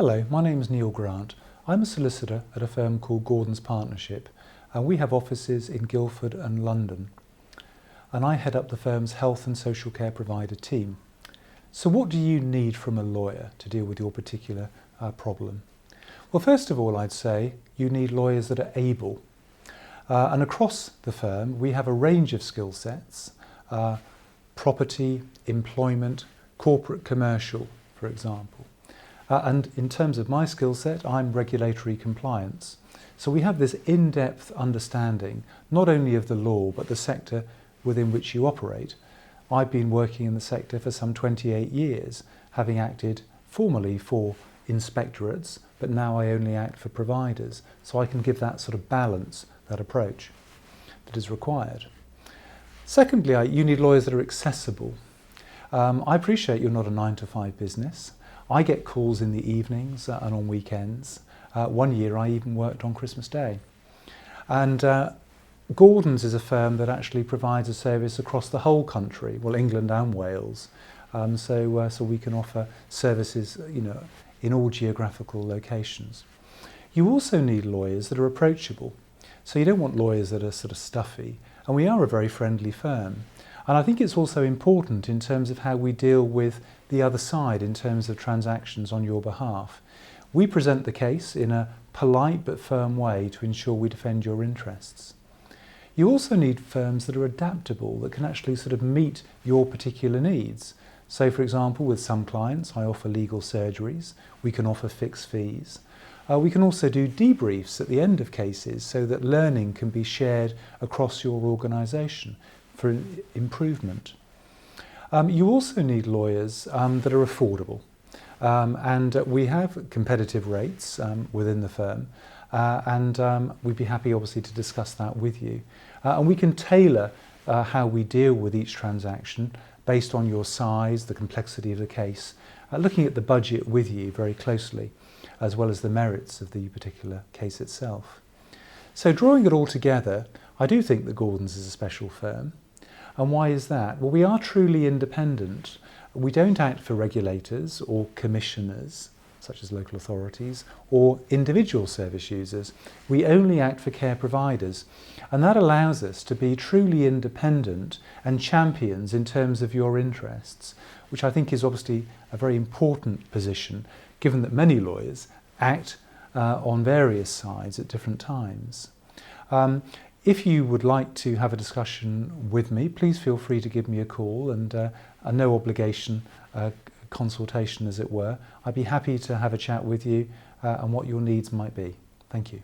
Hello, my name is Neil Grant. I'm a solicitor at a firm called Gordon's Partnership, and we have offices in Guildford and London. And I head up the firm's health and social care provider team. So what do you need from a lawyer to deal with your particular problem? Well, first of all, I'd say you need lawyers that are able. And across the firm, we have a range of skill sets, property, employment, corporate commercial, for example. And in terms of my skill set, I'm regulatory compliance. So we have this in-depth understanding, not only of the law, but the sector within which you operate. I've been working in the sector for some 28 years, having acted formerly for inspectorates, but now I only act for providers. So I can give that sort of balance, that approach that is required. Secondly, you need lawyers that are accessible. I appreciate you're not a 9-to-5 business. I get calls in the evenings and on weekends. One year I even worked on Christmas Day. And Gordon's is a firm that actually provides a service across the whole country, well, England and Wales. So we can offer services, in all geographical locations. You also need lawyers that are approachable. So you don't want lawyers that are sort of stuffy. And we are a very friendly firm. And I think it's also important in terms of how we deal with the other side in terms of transactions on your behalf. We present the case in a polite but firm way to ensure we defend your interests. You also need firms that are adaptable, that can actually sort of meet your particular needs. So, for example, with some clients, I offer legal surgeries. We can offer fixed fees. We can also do debriefs at the end of cases so that learning can be shared across your organisation for improvement. You also need lawyers that are affordable. And we have competitive rates within the firm. And we'd be happy, obviously, to discuss that with you. And we can tailor how we deal with each transaction based on your size, the complexity of the case, looking at the budget with you very closely, as well as the merits of the particular case itself. So drawing it all together, I do think that Gordon's is a special firm. And why is that? Well, we are truly independent. We don't act for regulators or commissioners, such as local authorities, or individual service users. We only act for care providers. And that allows us to be truly independent and champions in terms of your interests, which I think is obviously a very important position, given that many lawyers act on various sides at different times. If you would like to have a discussion with me, please feel free to give me a call, and a no obligation consultation, as it were. I'd be happy to have a chat with you and what your needs might be. Thank you.